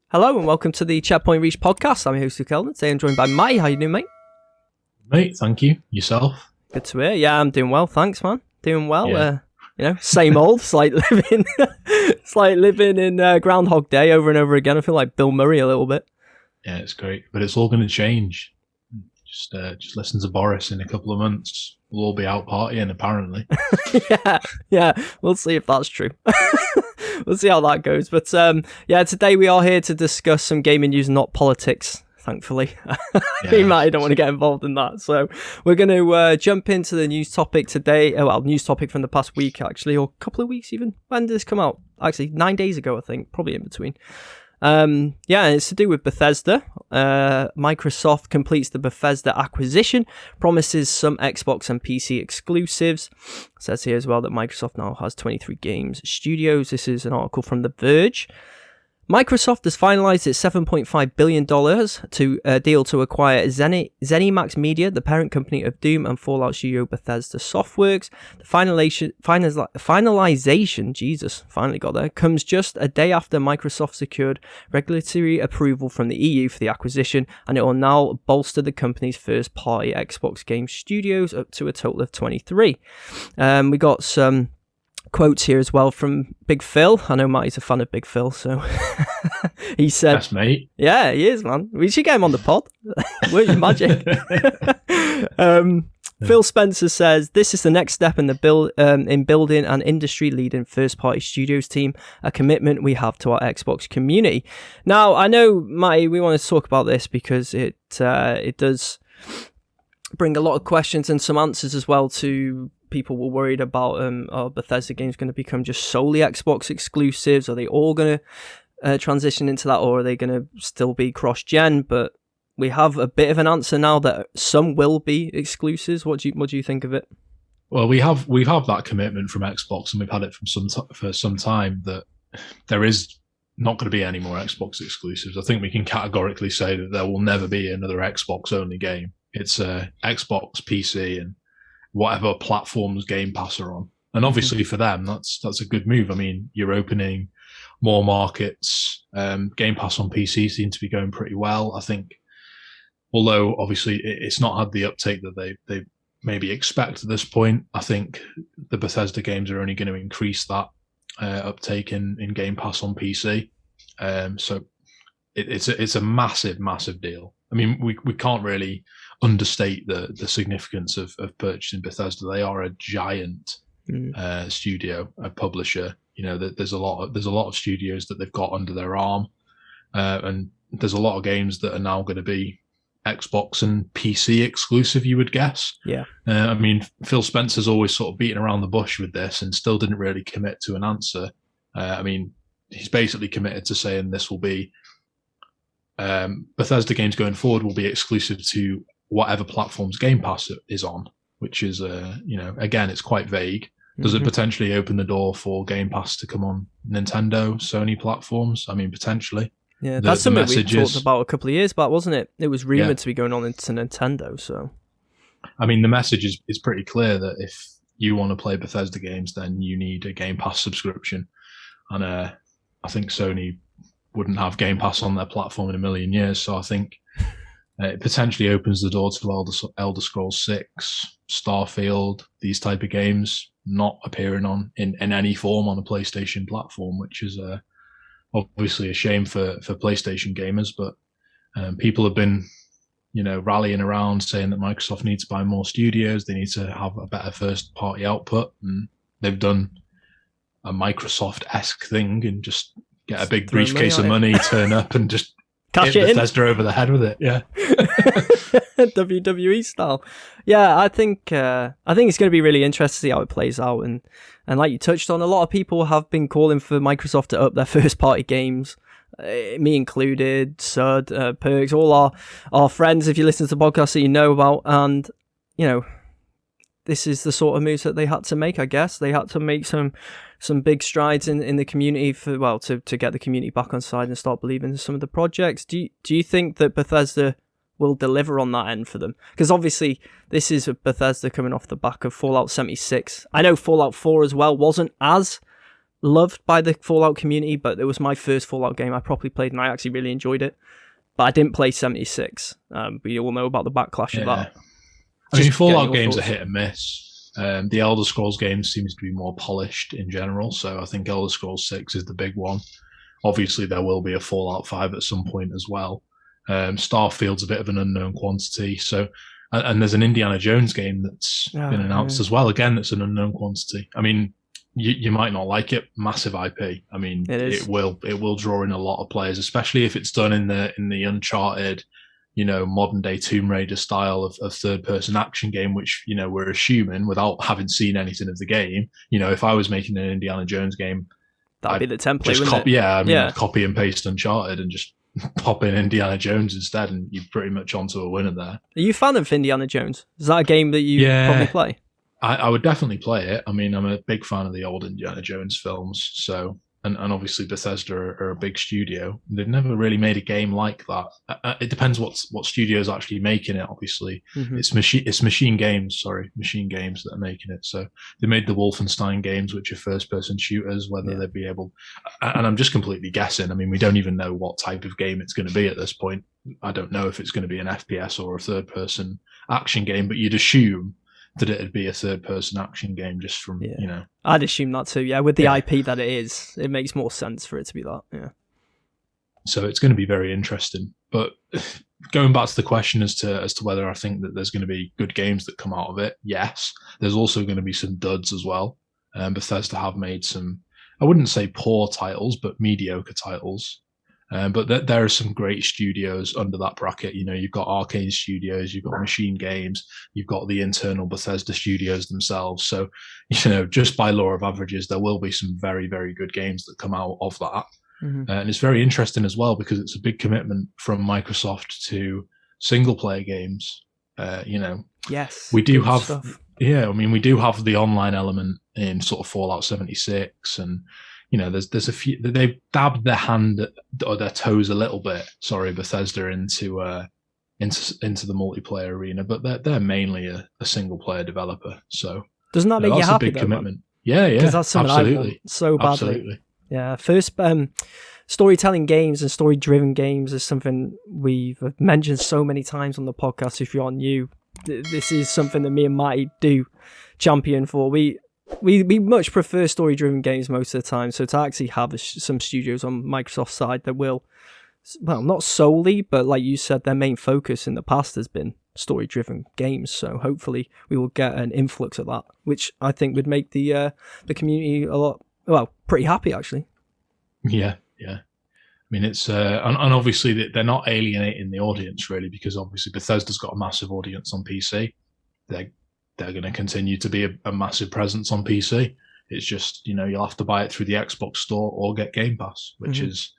Hello and welcome to the Checkpoint Reach podcast. I'm your host, Luke Eldon. Today I'm joined by Mike. How you doing, mate? Mate, thank you. Yourself? Good to hear. Yeah, I'm doing well. Thanks, man. Doing well. Yeah. Same old. It's like living in Groundhog Day over and over again. I feel like Bill Murray a little bit. Yeah, it's great, but it's all going to change. Just listen to Boris in a couple of months. We'll all be out partying, apparently. yeah. We'll see if that's true. We'll see how that goes. But today we are here to discuss some gaming news, not politics, thankfully. I don't want to get involved in that. So we're going to jump into the news topic today. News topic from the past week, actually, or a couple of weeks even. When did this come out? Actually, 9 days ago, I think, probably in between. It's to do with Bethesda. Microsoft completes the Bethesda acquisition, promises some Xbox and PC exclusives. It says here as well that Microsoft now has 23 games studios. This is an article from The Verge. Microsoft has finalized its $7.5 billion deal to acquire ZeniMax Media, the parent company of Doom and Fallout studio Bethesda Softworks. The finalization comes just a day after Microsoft secured regulatory approval from the EU for the acquisition, and it will now bolster the company's first-party Xbox game studios up to a total of 23. We got some quotes here as well from Big Phil. I know Matty's a fan of Big Phil, so he said, "Yes, mate. Yeah, he is, man. We should get him on the pod. Where's your magic?" Phil Spencer says, "This is the next step in in building an industry-leading first-party studios team, a commitment we have to our Xbox community." Now, I know, Matty, we want to talk about this because it does bring a lot of questions and some answers as well to people were worried about are Bethesda games going to become just solely Xbox exclusives? Are they all going to transition into that, or are they going to still be cross-gen? But we have a bit of an answer now that some will be exclusives. What do you think of it? Well, we've had that commitment from Xbox, and we've had it for some time that there is not going to be any more Xbox exclusives. I think we can categorically say that there will never be another Xbox-only game. It's Xbox, PC, and whatever platforms Game Pass are on. And obviously for them, that's a good move. I mean, you're opening more markets. Game Pass on PC seems to be going pretty well. I think, although obviously it's not had the uptake that they maybe expect at this point, I think the Bethesda games are only going to increase that uptake in Game Pass on PC. So it's a massive, massive deal. I mean, we can't really understate the significance of purchasing Bethesda. They are a giant studio, a publisher. You know, there's a lot of studios that they've got under their arm, and there's a lot of games that are now going to be Xbox and PC exclusive, you would guess. Yeah. I mean, Phil Spencer's always sort of beaten around the bush with this and still didn't really commit to an answer. I mean, he's basically committed to saying this will be Bethesda games going forward will be exclusive to whatever platforms Game Pass is on, which is, again, it's quite vague. Does it potentially open the door for Game Pass to come on Nintendo, Sony platforms? I mean, potentially. Yeah, that's something we talked about a couple of years back, wasn't it? It was rumoured to be going on into Nintendo, so... I mean, the message is pretty clear that if you want to play Bethesda games, then you need a Game Pass subscription. And I think Sony wouldn't have Game Pass on their platform in a million years, so I think it potentially opens the door to Elder Scrolls 6, Starfield, these type of games not appearing in any form on a PlayStation platform, which is obviously a shame for PlayStation gamers. But people have been, rallying around saying that Microsoft needs to buy more studios, they need to have a better first-party output, and they've done a Microsoft-esque thing and just get a big briefcase of money, turn up, and just cash hit it Bethesda over the head with it. Yeah. WWE style. Yeah, I think it's going to be really interesting to see how it plays out, and like you touched on, a lot of people have been calling for Microsoft to up their first party games, me included, Sud, Perks, all our friends, if you listen to the podcast that you know about, and this is the sort of moves that they had to make. I guess they had to make some big strides in the community to get the community back on side and start believing in some of the projects. Do you think that Bethesda will deliver on that end for them? Because obviously this is Bethesda coming off the back of Fallout 76. I know Fallout 4 as well wasn't as loved by the Fallout community, but it was my first Fallout game I properly played, and I actually really enjoyed it. But I didn't play 76. But you all know about the backlash of that. I mean, Fallout games are hit and miss. The Elder Scrolls games seems to be more polished in general, so I think Elder Scrolls 6 is the big one. Obviously, there will be a Fallout 5 at some point as well. Starfield's a bit of an unknown quantity. So, and there's an Indiana Jones game that's been announced as well. Again, it's an unknown quantity. I mean, you might not like it. Massive IP. I mean, it will draw in a lot of players, especially if it's done in the Uncharted, modern day Tomb Raider style of third person action game, which we're assuming without having seen anything of the game. If I was making an Indiana Jones game, that'd be the template. I'd copy and paste Uncharted and just pop in Indiana Jones instead, and you're pretty much onto a winner there. Are you a fan of Indiana Jones? Is that a game that you probably play? I would definitely play it. I mean, I'm a big fan of the old Indiana Jones films, so and obviously Bethesda are a big studio. They've never really made a game like that. It depends what studio is actually making it. Obviously, it's Machine Games that are making it. So they made the Wolfenstein games, which are first-person shooters. Whether they'd be able, and I'm just completely guessing. I mean, we don't even know what type of game it's going to be at this point. I don't know if it's going to be an FPS or a third-person action game, but you'd assume that it'd be a third-person action game just from, I'd assume that too, with the IP that it is. It makes more sense for it to be that, So it's going to be very interesting. But going back to the question as to whether I think that there's going to be good games that come out of it, yes. There's also going to be some duds as well. Bethesda have made some, I wouldn't say poor titles, but mediocre titles. But there are some great studios under that bracket. You've got Arcane Studios, you've got Machine Games, you've got the internal Bethesda studios themselves. So, just by law of averages, there will be some very, very good games that come out of that. And it's very interesting as well because it's a big commitment from Microsoft to single player games. Yes, we do have stuff. We do have the online element in sort of Fallout 76 and there's a few, they've dabbed their hand or their toes a little bit, Bethesda into the multiplayer arena, but they're mainly a single player developer. So doesn't that make you happy? That's a big commitment. Yeah, because that's something I want so badly. Absolutely. Yeah, first storytelling games and story driven games is something we've mentioned so many times on the podcast. If you're new, this is something that me and Matty do champion for. We much prefer story-driven games most of the time, so to actually have some studios on Microsoft's side that will, well, not solely, but like you said, their main focus in the past has been story-driven games, so hopefully we will get an influx of that, which I think would make the community pretty happy, actually. Yeah. I mean, it's and obviously they're not alienating the audience, really, because obviously Bethesda's got a massive audience on PC. They're going to continue to be a massive presence on PC. It's just, you'll have to buy it through the Xbox store or get Game Pass, which has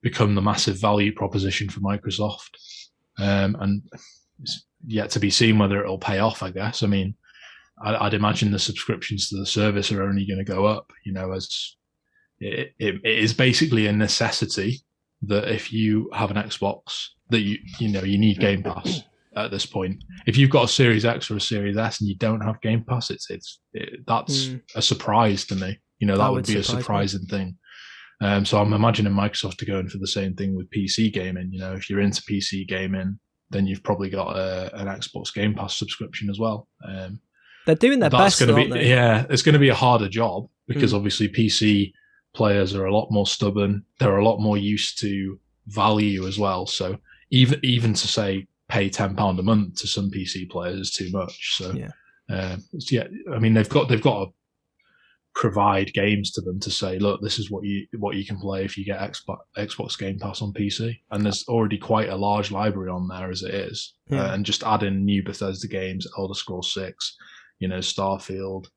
become the massive value proposition for Microsoft. And it's yet to be seen whether it'll pay off, I guess. I mean, I'd imagine the subscriptions to the service are only going to go up, as it is basically a necessity that if you have an Xbox that you need Game Pass. At this point, if you've got a Series X or a Series S and you don't have Game Pass, that's a surprise to me. That would be a surprising thing. So I'm imagining Microsoft to go in for the same thing with PC gaming. If you're into PC gaming, then you've probably got an Xbox Game Pass subscription as well. They're doing their best, aren't they? Yeah, it's going to be a harder job because obviously PC players are a lot more stubborn. They're a lot more used to value as well. So even to say pay £10 a month to some PC players is too much. So I mean they've got to provide games to them to say, look, this is what you can play if you get Xbox Game Pass on PC, and there's already quite a large library on there as it is, and just add in new Bethesda games, Elder Scrolls 6, Starfield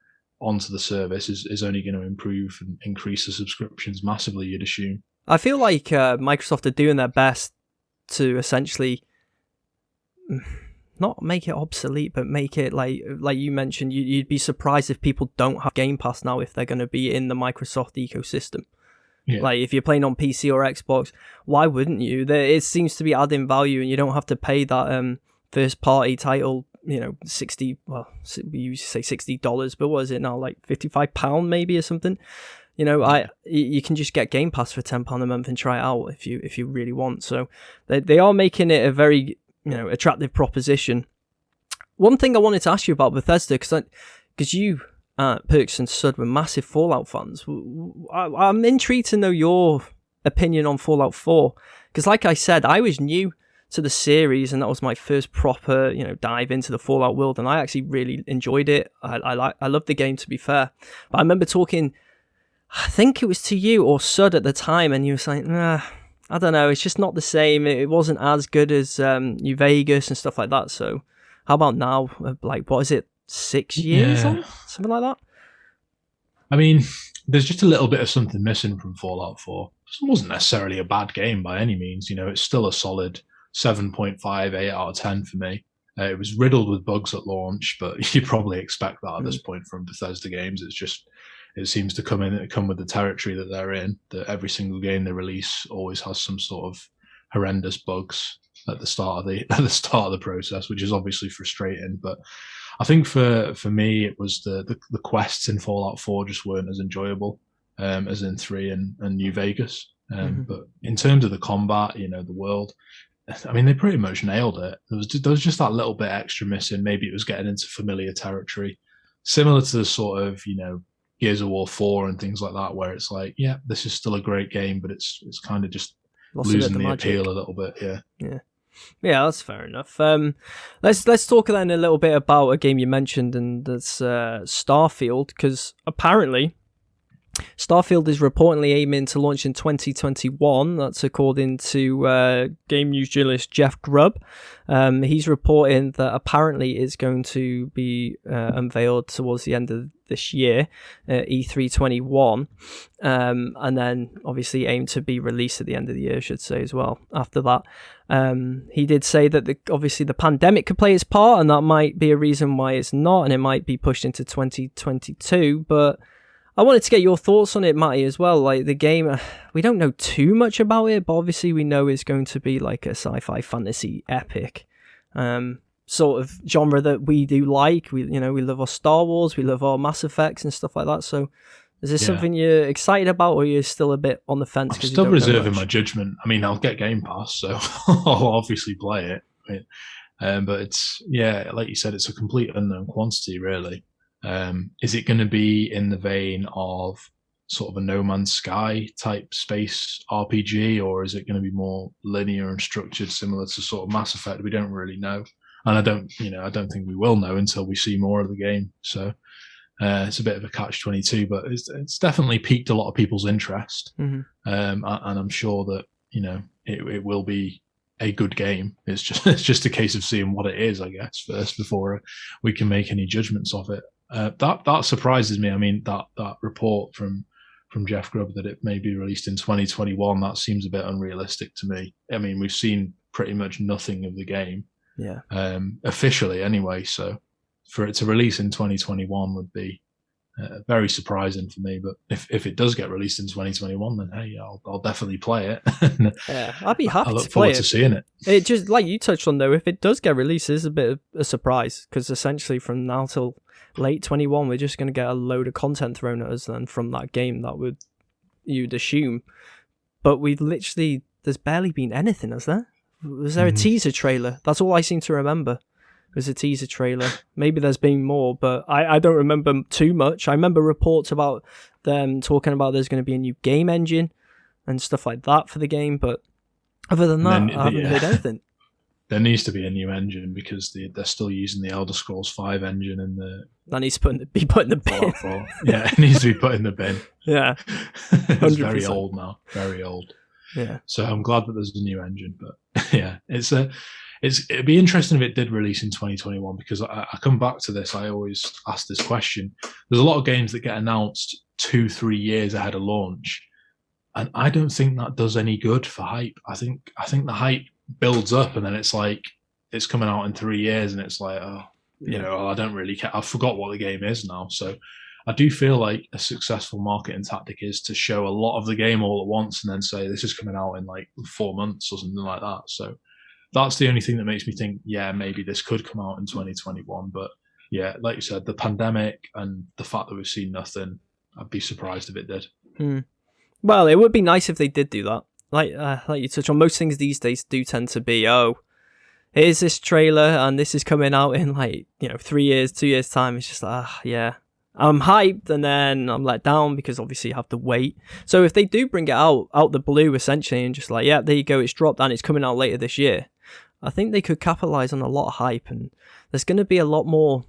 onto the service is only going to improve and increase the subscriptions massively, you'd assume. I feel like Microsoft are doing their best to essentially not make it obsolete, but make it like you mentioned, you'd be surprised if people don't have Game Pass now if they're going to be in the Microsoft ecosystem. Yeah. Like if you're playing on PC or Xbox, why wouldn't you? It seems to be adding value, and you don't have to pay that first party title, $60. Well, we used to say $60, but what is it now? Like £55 maybe or something. You can just get Game Pass for £10 a month and try it out if you really want. So they are making it a very attractive proposition. One thing I wanted to ask you about Bethesda, because you, Perks and Sud, were massive Fallout fans. I'm intrigued to know your opinion on Fallout 4, because like I said, I was new to the series, and that was my first proper dive into the Fallout world, and I actually really enjoyed it. I loved the game, to be fair. But I remember talking, I think it was to you or Sud at the time, and you were saying, I don't know, it's just not the same. It wasn't as good as New Vegas and stuff like that. So how about now? Like, what is it, 6 years on? Something like that? I mean, there's just a little bit of something missing from Fallout 4. It wasn't necessarily a bad game by any means. It's still a solid 7.5, 8 out of 10 for me. It was riddled with bugs at launch, but you probably expect that at this point from Bethesda games. It seems to come with the territory that they're in, that every single game they release always has some sort of horrendous bugs at the start of the process, which is obviously frustrating. But I think for me, it was the quests in Fallout 4 just weren't as enjoyable as in 3 and New Vegas. But in terms of the combat, the world, I mean, they pretty much nailed it. There was just that little bit extra missing. Maybe it was getting into familiar territory, similar to the sort of Gears of War 4 and things like that, where it's like, yeah, this is still a great game, but it's kind of just losing the appeal a little bit. Yeah, that's fair enough. Let's talk then a little bit about a game you mentioned, and that's Starfield, because apparently Starfield is reportedly aiming to launch in 2021. That's according to game news journalist Jeff Grubb. He's reporting that apparently it's going to be unveiled towards the end of this year, E3 21, and then obviously aim to be released at the end of the year, I should say, as well, after that. He did say that obviously the pandemic could play its part, and that might be a reason why it's not, and it might be pushed into 2022, but I wanted to get your thoughts on it, Matty, as well. Like, the game, we don't know too much about it, but obviously we know it's going to be like a sci-fi fantasy epic sort of genre that we do like. We love our Star Wars, we love our Mass Effects and stuff like that. So is this something you're excited about, or you're still a bit on the fence? I'm still reserving my judgment. I mean, I'll get Game Pass, so I'll obviously play it. Right? But it's, like you said, it's a complete unknown quantity, really. Is it going to be in the vein of sort of a No Man's Sky type space RPG, or is it going to be more linear and structured, similar to sort of Mass Effect? We don't really know, and I don't think we will know until we see more of the game. So it's a bit of a catch-22, but it's definitely piqued a lot of people's interest, and I'm sure that it will be a good game. It's just a case of seeing what it is, I guess, first before we can make any judgments of it. That surprises me. I mean, that report from Jeff Grubb that it may be released in 2021, that seems a bit unrealistic to me. I mean, we've seen pretty much nothing of the game, officially anyway. So for it to release in 2021 would be very surprising for me. But if it does get released in 2021, then hey, I'll definitely play it. I'd be happy I to look play forward it. to seeing it. It just, like you touched on though, if it does get released, it's a bit of a surprise, because essentially from now till late 21, we're just going to get a load of content thrown at us then from that game. You'd assume, but there's barely been anything, has there? Was there a teaser trailer? That's all I seem to remember. Was a teaser trailer. Maybe there's been more, but I don't remember too much. I remember reports about them talking about there's going to be a new game engine and stuff like that for the game, but other than that, I haven't heard anything. There needs to be a new engine, because they're still using the Elder Scrolls 5 engine, and that needs to be put in the bin. Yeah, it needs to be put in the bin. Yeah, it's very old now, very old. Yeah. So I'm glad that there's a new engine, but yeah, it'd be interesting if it did release in 2021, because I come back to this. I always ask this question. There's a lot of games that get announced 2-3 years ahead of launch, and I don't think that does any good for hype. I think the hype builds up, and then it's like it's coming out in 3 years, and it's like, I don't really care. I forgot what the game is now. So I do feel like a successful marketing tactic is to show a lot of the game all at once, and then say this is coming out in like 4 months or something like that. So that's the only thing that makes me think, maybe this could come out in 2021. But yeah, like you said, the pandemic and the fact that we've seen nothing, I'd be surprised if it did. Well, it would be nice if they did do that. Like you touched on, most things these days do tend to be, here's this trailer and this is coming out in 3 years, 2 years time. It's just like, yeah, I'm hyped and then I'm let down because obviously you have to wait. So if they do bring it out the blue essentially and just like, yeah, there you go, it's dropped and it's coming out later this year, I think they could capitalize on a lot of hype, and there's going to be a lot more,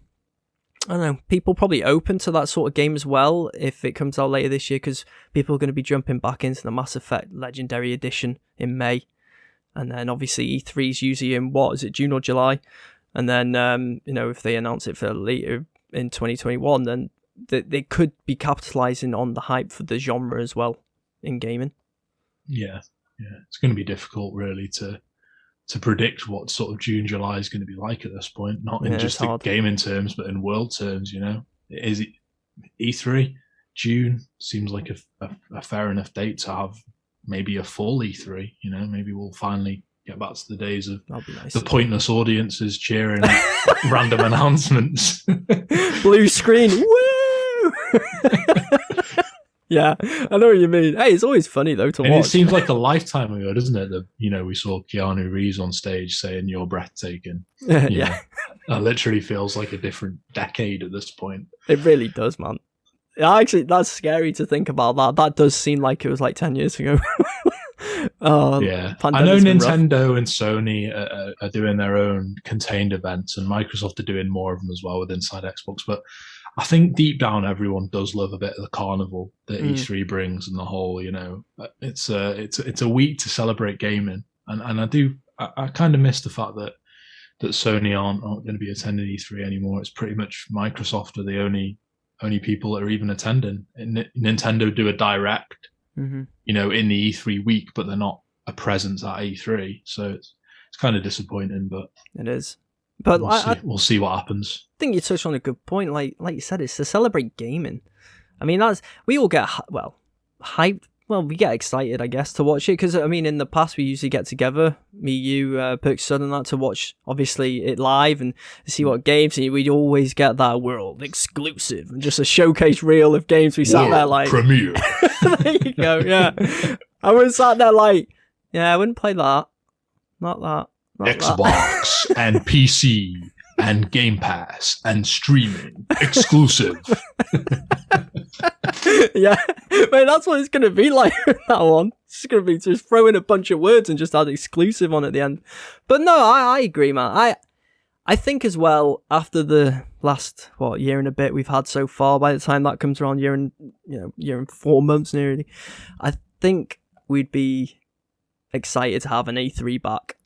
I don't know, people probably open to that sort of game as well if it comes out later this year, because people are going to be jumping back into the Mass Effect Legendary Edition in May. And then obviously E3 is usually in, June or July? And then, if they announce it for later in 2021, then they could be capitalizing on the hype for the genre as well in gaming. Yeah. It's going to be difficult really to predict what sort of June, July is going to be like at this point, not in just the gaming terms, but in world terms, Is it E3? June seems like a fair enough date to have maybe a full E3, maybe we'll finally get back to the days of the pointless audiences cheering random announcements. Blue screen, woo! Yeah, I know what you mean. Hey, it's always funny though to watch. It seems like a lifetime ago, doesn't it? That we saw Keanu Reeves on stage saying "You're breathtaking." Yeah, that literally feels like a different decade at this point. It really does, man. Actually, that's scary to think about. That does seem like it was like 10 years ago. Yeah, I know Nintendo and Sony are doing their own contained events, and Microsoft are doing more of them as well with Inside Xbox. But I think deep down, everyone does love a bit of the carnival that E3 brings, and the whole, it's a week to celebrate gaming, and I kind of miss the fact that Sony aren't going to be attending E3 anymore. It's pretty much Microsoft are the only people that are even attending. Nintendo do a direct, in the E3 week, but they're not a presence at E3, so it's kind of disappointing. But it is. But we'll see what happens. I think you touched on a good point. Like you said, it's to celebrate gaming. I mean, we all get hyped. Well, we get excited, I guess, to watch it because in the past we usually get together, me, you, Perk Sud, and that, to watch obviously it live and see what games. And we'd always get that world exclusive and just a showcase reel of games. We sat there like premiere. There you go. Yeah, I was sat there like, yeah, I wouldn't play that. Not that. Xbox and PC and Game Pass and streaming exclusive. Yeah, mate, that's what it's going to be like with that one. It's going to be just throwing a bunch of words and just add exclusive on at the end. But no, I agree, man. I think as well, after the last, year and a bit we've had so far, by the time that comes around, year and 4 months nearly, I think we'd be excited to have an E3 back.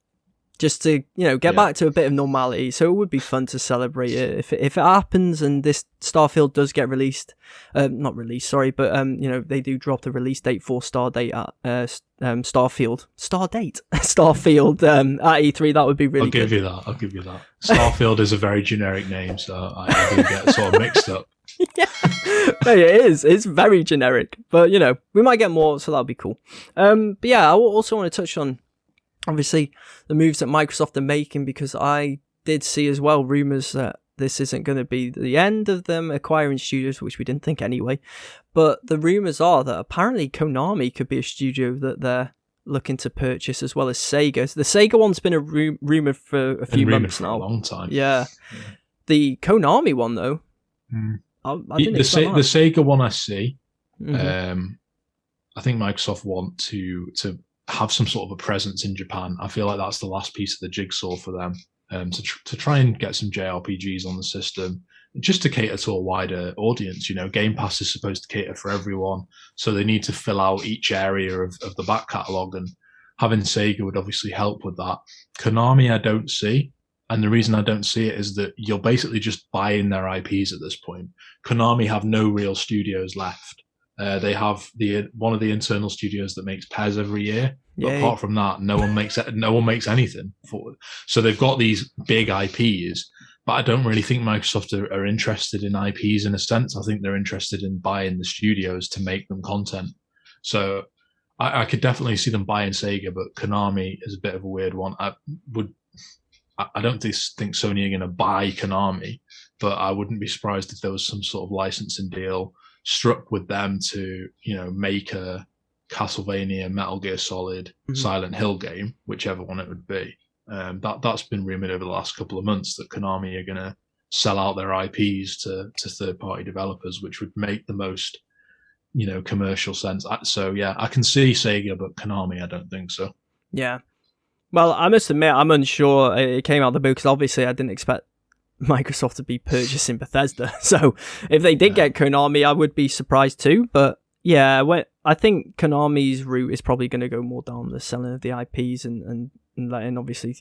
Just to, get back to a bit of normality. So it would be fun to celebrate it. If it happens and this Starfield does get released, not released, sorry, but, they do drop the release date for Stardate at Starfield. Starfield at E3, that would be really good. I'll give you that. Starfield is a very generic name, so I do get sort of mixed up. Yeah, no, it is. It's very generic. But, we might get more, so that'll be cool. But yeah, I also want to touch on, obviously, the moves that Microsoft are making, because I did see as well rumours that this isn't going to be the end of them acquiring studios, which we didn't think anyway. But the rumours are that apparently Konami could be a studio that they're looking to purchase, as well as Sega. The Sega one's been a rumour for a few months now. For a long time. Yeah. The Konami one, though, I didn't expect that. The Sega one I see. I think Microsoft want to have some sort of a presence in Japan. I feel like that's the last piece of the jigsaw for them, to try and get some JRPGs on the system, just to cater to a wider audience. Game Pass is supposed to cater for everyone, so they need to fill out each area of the back catalogue, and having Sega would obviously help with that. Konami I don't see, and the reason I don't see it is that you're basically just buying their IPs at this point. Konami have no real studios left. They have one of the internal studios that makes PES every year. But apart from that, no one makes anything for it. So they've got these big IPs, but I don't really think Microsoft are interested in IPs in a sense. I think they're interested in buying the studios to make them content. So I could definitely see them buying Sega, but Konami is a bit of a weird one. I don't think Sony are going to buy Konami, but I wouldn't be surprised if there was some sort of licensing deal struck with them to, make a Castlevania, Metal Gear Solid, Silent Hill game, whichever one it would be. That's been rumored over the last couple of months that Konami are going to sell out their IPs to third-party developers, which would make the most, commercial sense. So yeah, I can see Sega, but Konami, I don't think so. Yeah. Well, I must admit, I'm unsure. It came out of the blue because obviously I didn't expect Microsoft to be purchasing Bethesda. So if they did get Konami, I would be surprised too. But yeah, I think Konami's route is probably going to go more down the selling of the IPs and letting obviously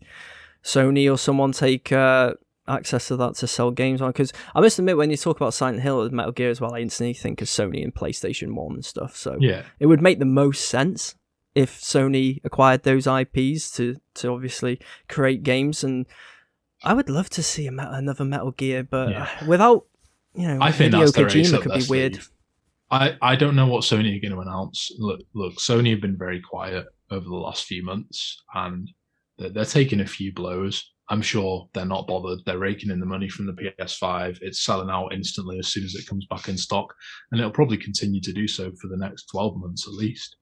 Sony or someone take access to that to sell games on. Because I must admit, when you talk about Silent Hill and Metal Gear as well, I instantly think of Sony and PlayStation 1 and stuff. So yeah, it would make the most sense if Sony acquired those IPs to obviously create games. And I would love to see another Metal Gear, but without, I think Hideo that's their ace Kojima up could their be weird. sleeve. I don't know what Sony are going to announce. Look, Sony have been very quiet over the last few months, and they're taking a few blows. I'm sure they're not bothered. They're raking in the money from the PS5. It's selling out instantly as soon as it comes back in stock, and it'll probably continue to do so for the next 12 months at least.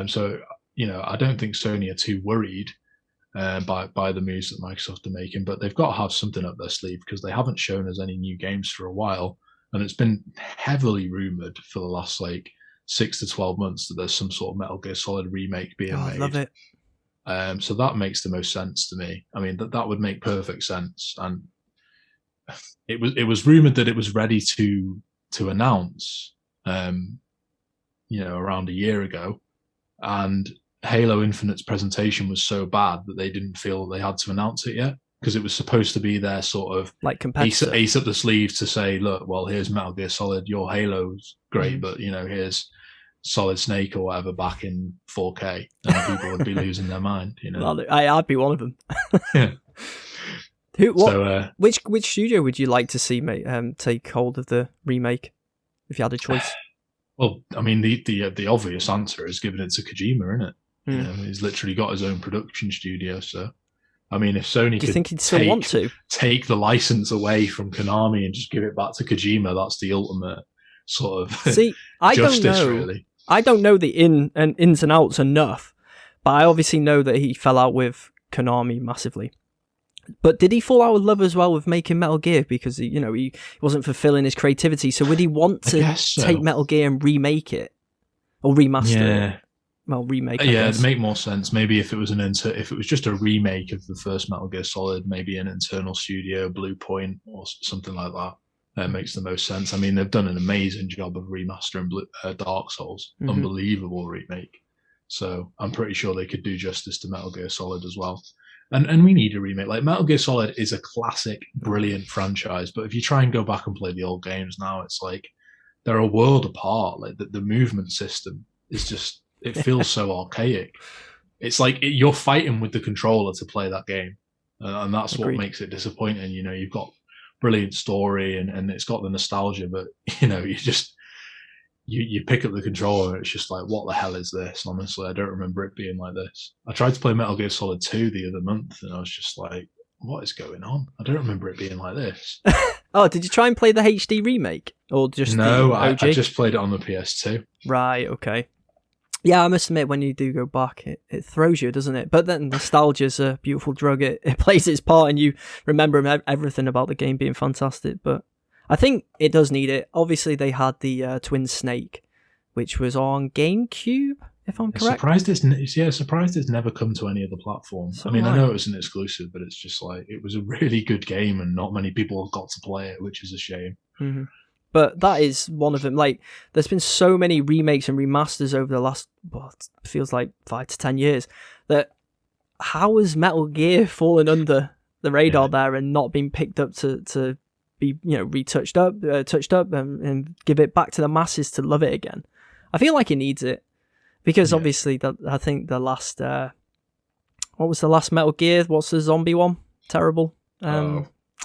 So, I don't think Sony are too worried by the moves that Microsoft are making, but they've got to have something up their sleeve because they haven't shown us any new games for a while. And it's been heavily rumored for the last 6 to 12 months that there's some sort of Metal Gear Solid remake being made. I love it. So that makes the most sense to me. I mean, that would make perfect sense. And it was rumored that it was ready to announce, around a year ago. And Halo Infinite's presentation was so bad that they didn't feel they had to announce it yet, because it was supposed to be their sort of ace up the sleeve to say, look, well, here's Metal Gear Solid, your Halo's great, but here's Solid Snake or whatever back in 4K, and people would be losing their mind. I'd be one of them. Yeah. Which studio would you like to see take hold of the remake if you had a choice? Well, I mean, the obvious answer is giving it to Kojima, isn't it? He's literally got his own production studio, so. I mean, if Sony Do you think he'd still want to take the license away from Konami and just give it back to Kojima, that's the ultimate sort of justice, really. I don't know the ins and outs enough, but I obviously know that he fell out with Konami massively. But did he fall out with love as well with making Metal Gear because he wasn't fulfilling his creativity? So would he want to take Metal Gear and remake it or remaster it? Well, remake. It'd make more sense. Maybe if it was if it was just a remake of the first Metal Gear Solid, maybe an internal studio, Blue Point, or something like that. That makes the most sense. I mean, they've done an amazing job of remastering Dark Souls. Unbelievable remake. So I'm pretty sure they could do justice to Metal Gear Solid as well. And we need a remake. Like, Metal Gear Solid is a classic, brilliant franchise. But if you try and go back and play the old games now, it's like they're a world apart. Like the movement system is just. It feels so archaic. It's like you're fighting with the controller to play that game. And that's what makes it disappointing. You've got brilliant story and it's got the nostalgia, but, you pick up the controller and it's just like, what the hell is this? Honestly, I don't remember it being like this. I tried to play Metal Gear Solid 2 the other month and I was just like, what is going on? I don't remember it being like this. Oh, did you try and play the HD remake? Or just No, I just played it on the PS2. Right, okay. Yeah, I must admit, when you do go back, it throws you, doesn't it? But then nostalgia's a beautiful drug. It plays its part and you remember everything about the game being fantastic. But I think it does need it. Obviously, they had the Twin Snake, which was on GameCube, if I'm correct. Surprised it's never come to any other platform. I mean, I know it was an exclusive, but it's just like, it was a really good game and not many people got to play it, which is a shame. Mm-hmm. But that is one of them. Like, there's been so many remakes and remasters over the last, it feels like 5 to 10 years, that how has Metal Gear fallen under the radar there and not been picked up to be, touched up and give it back to the masses to love it again? I feel like it needs it because obviously I think the last, what was the last Metal Gear? What's the zombie one? Terrible.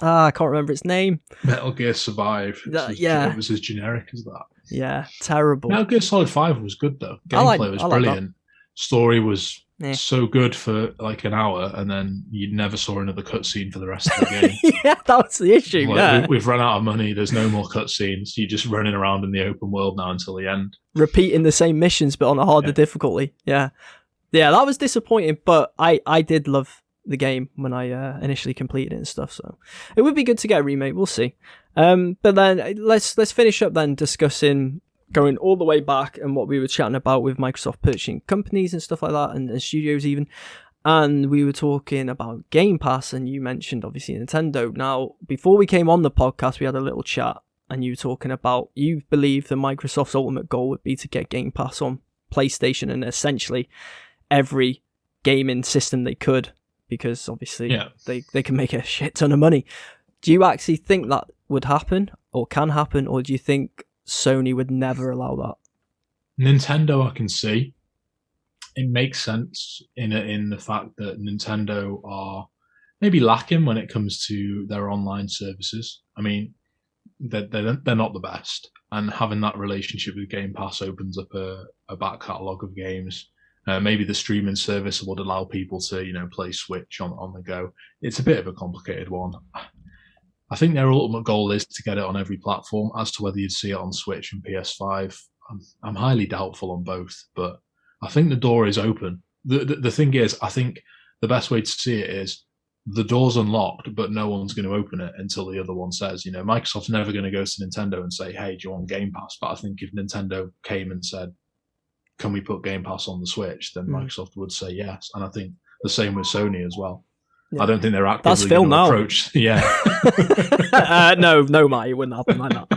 I can't remember its name. Metal Gear Survive. It was as generic as that. Yeah, terrible. Metal Gear Solid 5 was good, though. Gameplay was brilliant. Story was so good for like an hour, and then you never saw another cutscene for the rest of the game. Yeah, that was the issue. Like, we've run out of money. There's no more cutscenes. You're just running around in the open world now until the end, repeating the same missions but on a harder difficulty. Yeah, that was disappointing. But I did love the game when I initially completed it and stuff. So it would be good to get a remake. We'll see. But then let's finish up then discussing going all the way back and what we were chatting about with Microsoft purchasing companies and stuff like that, and studios even. And we were talking about Game Pass, and you mentioned obviously Nintendo. Now, before we came on the podcast, we had a little chat, and you were talking about you believe that Microsoft's ultimate goal would be to get Game Pass on PlayStation and essentially every gaming system they could, because obviously they can make a shit ton of money. Do you actually think that would happen or can happen, or do you think Sony would never allow that? Nintendo, I can see. It makes sense in the fact that Nintendo are maybe lacking when it comes to their online services. I mean, they're not the best, and having that relationship with Game Pass opens up a back catalogue of games. Maybe the streaming service would allow people to play Switch on the go. It's a bit of a complicated one. I think their ultimate goal is to get it on every platform. As to whether you'd see it on Switch and PS5, I'm highly doubtful on both, but I think the door is open. The thing is, I think the best way to see it is the door's unlocked, but no one's going to open it until the other one says. Microsoft's never going to go to Nintendo and say, hey, do you want Game Pass? But I think if Nintendo came and said, can we put Game Pass on the Switch, then Microsoft would say yes. And I think the same with Sony as well. Yeah. I don't think they're actively going to approach. Yeah. No, Matt, it wouldn't happen like that.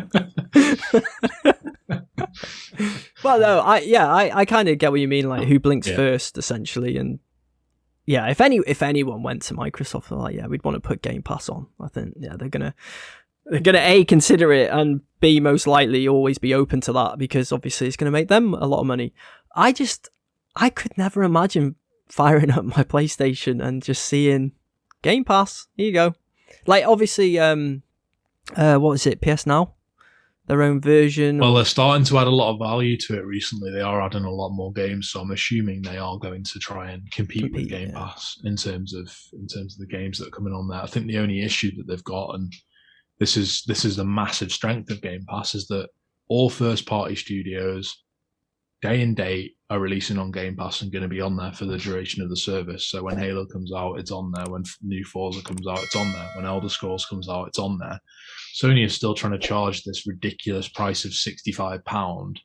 Well, no, I kind of get what you mean. Like, who blinks first, essentially, and if anyone went to Microsoft, they're like, we'd want to put Game Pass on. I think, they're gonna A, consider it, and B, most likely always be open to that, because obviously it's gonna make them a lot of money. I could never imagine firing up my PlayStation and just seeing Game Pass. Here you go. Like, obviously, what was it? PS Now, their own version. Well, they're starting to add a lot of value to it recently. They are adding a lot more games, so I'm assuming they are going to try and compete with Game Pass in terms of the games that are coming on there. I think the only issue that they've got, and this is the massive strength of Game Pass, is that all first-party studios, day and date, are releasing on Game Pass and going to be on there for the duration of the service. So when Halo comes out, it's on there. When new Forza comes out, it's on there. When Elder Scrolls comes out, it's on there. Sony is still trying to charge this ridiculous price of £65,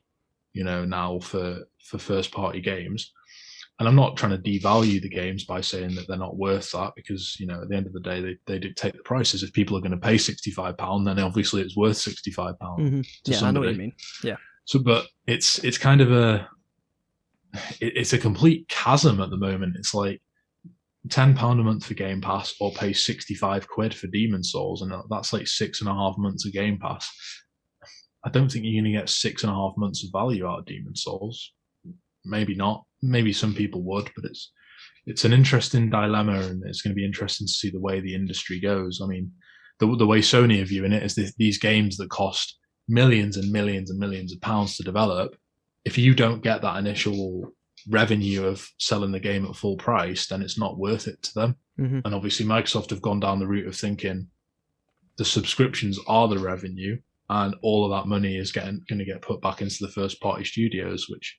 now for first-party games. And I'm not trying to devalue the games by saying that they're not worth that, because, at the end of the day, they dictate the prices. If people are going to pay £65, then obviously it's worth £65 to somebody. I know what you mean. Yeah. So, but it's kind of it's a complete chasm at the moment. It's like £10 a month for Game Pass, or pay 65 quid for Demon's Souls, and that's like 6.5 months of Game Pass. I don't think you're going to get 6.5 months of value out of Demon's Souls. Maybe not. Maybe some people would, but it's an interesting dilemma, and it's going to be interesting to see the way the industry goes. I mean, the way Sony are viewing it is these games that cost millions and millions and millions of pounds to develop. If you don't get that initial revenue of selling the game at full price, then it's not worth it to them. Mm-hmm. And obviously Microsoft have gone down the route of thinking the subscriptions are the revenue, and all of that money is going to get put back into the first party studios, which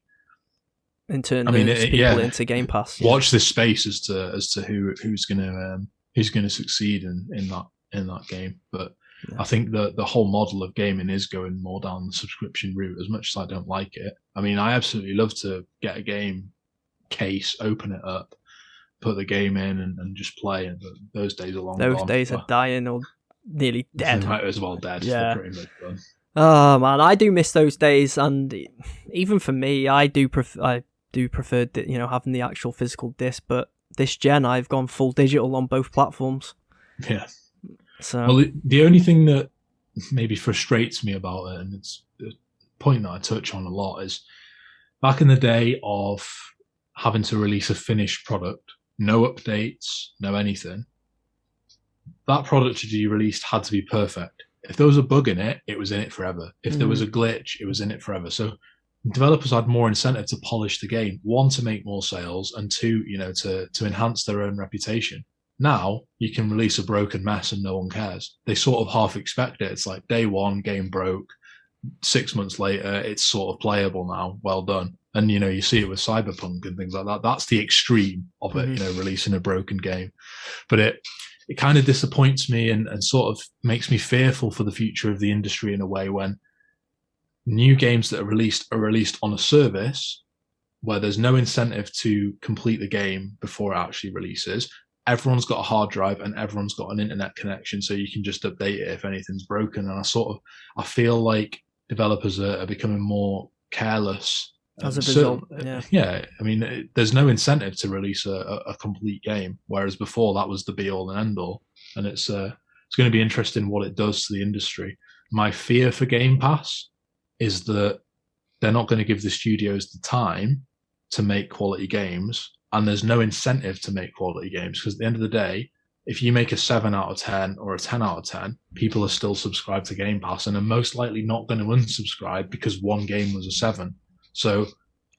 in turn moves people into Game Pass. Watch this space as to who's going to succeed in that game. But I think the whole model of gaming is going more down the subscription route, as much as I don't like it. I mean, I absolutely love to get a game case, open it up, put the game in and just play. But those days are long gone. Those days are dying or nearly dead. Might as well dead. Yeah. They're pretty much done. Oh man, I do miss those days, and even for me, I do prefer having the actual physical disc. But this gen, I've gone full digital on both platforms. Yeah. So, well, the only thing that maybe frustrates me about it, and it's a point that I touch on a lot, is back in the day of having to release a finished product, no updates, no anything, that product to be released had to be perfect. If there was a bug in it, it was in it forever. If there was a glitch, it was in it forever. So developers had more incentive to polish the game. One, to make more sales, and two, to enhance their own reputation. Now you can release a broken mess and no one cares. They sort of half expect it. It's like day one, game broke. 6 months later, it's sort of playable now. Well done. And you see it with Cyberpunk and things like that. That's the extreme of it, releasing a broken game. But it kind of disappoints me and sort of makes me fearful for the future of the industry in a way, when new games that are released on a service where there's no incentive to complete the game before it actually releases. Everyone's got a hard drive and everyone's got an internet connection, so you can just update it if anything's broken. And I feel like developers are becoming more careless as a result. Yeah. I mean, there's no incentive to release a complete game, whereas before that was the be all and end all. And it's going to be interesting what it does to the industry. My fear for Game Pass is that they're not going to give the studios the time to make quality games, and there's no incentive to make quality games, because at the end of the day, if you make a 7 out of 10 or a 10 out of 10, people are still subscribed to Game Pass and are most likely not going to unsubscribe because one game was a 7. So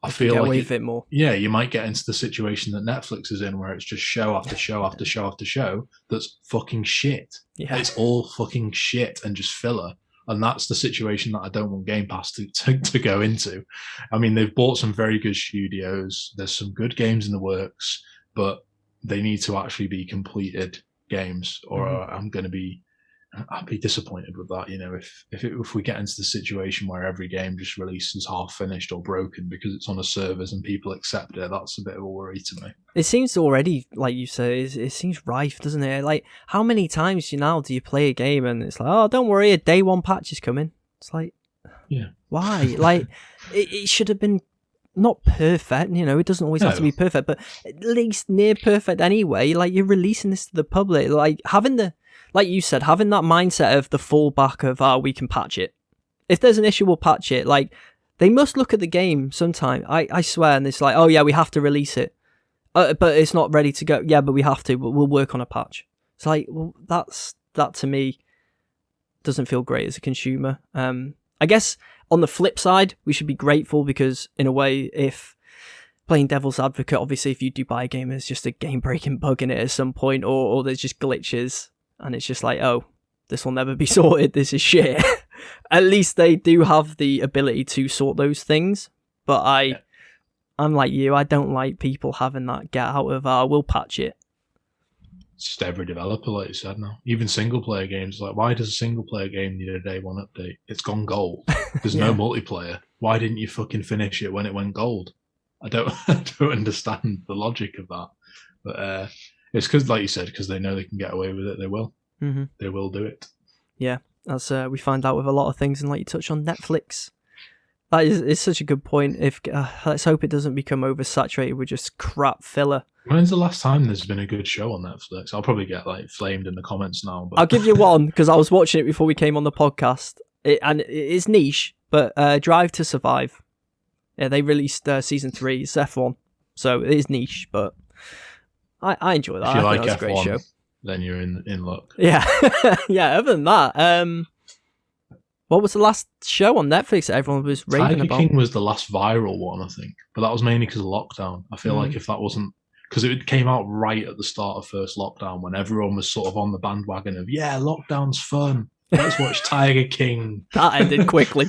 I feel like more. Yeah, you might get into the situation that Netflix is in, where it's just show after show after show after show that's fucking shit. Yeah. It's all fucking shit and just filler. And that's the situation that I don't want Game Pass to go into. I mean, they've bought some very good studios. There's some good games in the works, but they need to actually be completed games, or I'll be disappointed with that. If we get into the situation where every game just releases half finished or broken because it's on a service and people accept it, that's a bit of a worry to me. It seems already, like you say, it seems rife, doesn't it? Like, how many times do you play a game and it's like, oh, don't worry, a day one patch is coming. It's like, yeah, why? Like, it should have been not perfect, it doesn't always have to be perfect, but at least near perfect anyway. Like, you're releasing this to the public, like like you said, having that mindset of the fallback of, we can patch it. If there's an issue, we'll patch it. Like, they must look at the game sometime, I swear, and it's like, oh yeah, we have to release it. But it's not ready to go. Yeah, but we have to, but we'll work on a patch. It's like, well, that to me doesn't feel great as a consumer. I guess on the flip side, we should be grateful because, in a way, if playing devil's advocate, obviously, if you do buy a game, there's just a game-breaking bug in it at some point, or there's just glitches, and it's just like, oh, this will never be sorted, this is shit. At least they do have the ability to sort those things, but I'm like you, I don't like people having that get out of, we'll patch it. It's just every developer, like you said now. Even single-player games, like, why does a single-player game need a day one update? It's gone gold. There's no multiplayer. Why didn't you fucking finish it when it went gold? I don't understand the logic of that. But it's because, like you said, because they know they can get away with it, they will. Mm-hmm. They will do it. Yeah, as we find out with a lot of things, and like you touched on Netflix. That is such a good point. Let's hope it doesn't become oversaturated with just crap filler. When's the last time there's been a good show on Netflix? I'll probably get flamed in the comments now. But I'll give you one, because I was watching it before we came on the podcast. And it is niche, but Drive to Survive. Yeah, they released season 3. It's F1, so it is niche, but I enjoy that. If you I like think that's F1, a great show. Then you're in luck. Yeah, yeah. Other than that, what was the last show on Netflix that everyone was raving about? Tiger King was the last viral one, I think, but that was mainly because of lockdown. I feel like if that wasn't, because it came out right at the start of first lockdown, when everyone was sort of on the bandwagon of, yeah, lockdown's fun. Let's watch Tiger King. That ended quickly.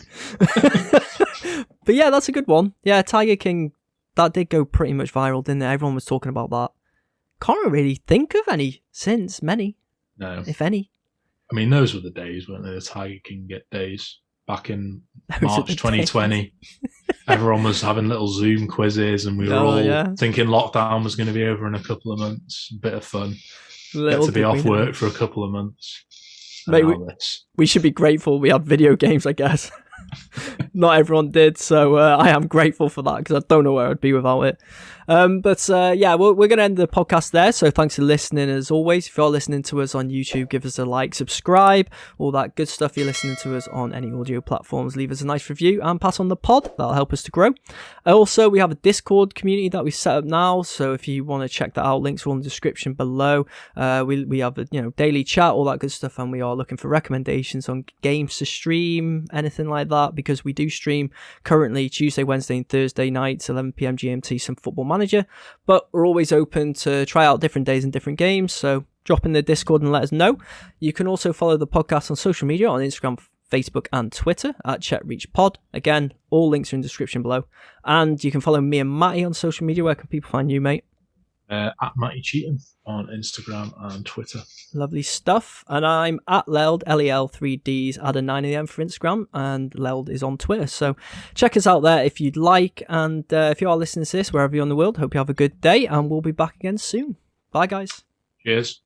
But yeah, that's a good one. Yeah, Tiger King, that did go pretty much viral, didn't it? Everyone was talking about that. Can't really think of any since, many. No. If any. I mean, those were the days, weren't they? The Tiger King days. Back in March 2020. Everyone was having little Zoom quizzes and we were all thinking lockdown was going to be over in a couple of months. A bit of fun. Get to be off work for a couple of months. Mate, we should be grateful we had video games, I guess. Not everyone did, so I am grateful for that, because I don't know where I'd be without it. But yeah, we're going to end the podcast there, so thanks for listening as always. If you're listening to us on YouTube, give us a like, subscribe, all that good stuff. If you're listening to us on any audio platforms, leave us a nice review and pass on the pod. That'll help us to grow. Also, we have a Discord community that we set up now, so if you want to check that out, links are in the description below. We have a daily chat, all that good stuff, and we are looking for recommendations on games to stream, anything like that, because we do stream currently Tuesday, Wednesday and Thursday nights, 11 p.m. GMT, some Football Manager, but we're always open to try out different days and different games, so drop in the Discord and let us know. You can also follow the podcast on social media on Instagram, Facebook and Twitter at ChetReachPod. Again, all links are in the description below. And you can follow me and Matty on social media. Where can people find you, mate? At Matty Cheatham on Instagram and Twitter. Lovely stuff. And I'm at Leld, LEL3Ds, add a 9 AM for Instagram, and Leld is on Twitter. So check us out there if you'd like. And if you are listening to this, wherever you're in the world, hope you have a good day, and we'll be back again soon. Bye, guys. Cheers.